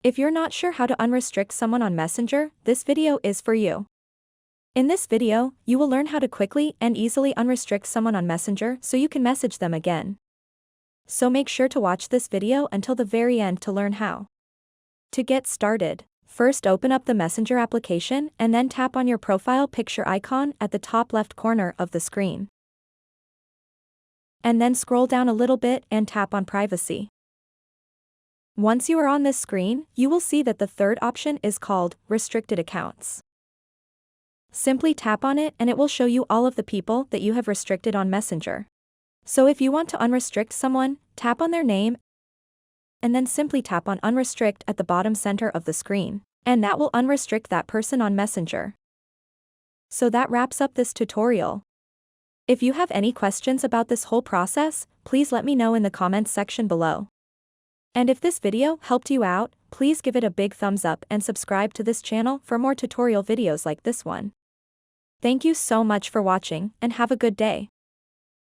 If you're not sure how to unrestrict someone on Messenger, this video is for you. In this video, you will learn how to quickly and easily unrestrict someone on Messenger so you can message them again. So make sure to watch this video until the very end to learn how. To get started, first open up the Messenger application and then tap on your profile picture icon at the top left corner of the screen. And then scroll down a little bit and tap on Privacy. Once you are on this screen, you will see that the third option is called Restricted Accounts. Simply tap on it and it will show you all of the people that you have restricted on Messenger. So if you want to unrestrict someone, tap on their name and then simply tap on Unrestrict at the bottom center of the screen, and that will unrestrict that person on Messenger. So that wraps up this tutorial. If you have any questions about this whole process, please let me know in the comments section below. And if this video helped you out, please give it a big thumbs up and subscribe to this channel for more tutorial videos like this one. Thank you so much for watching and have a good day.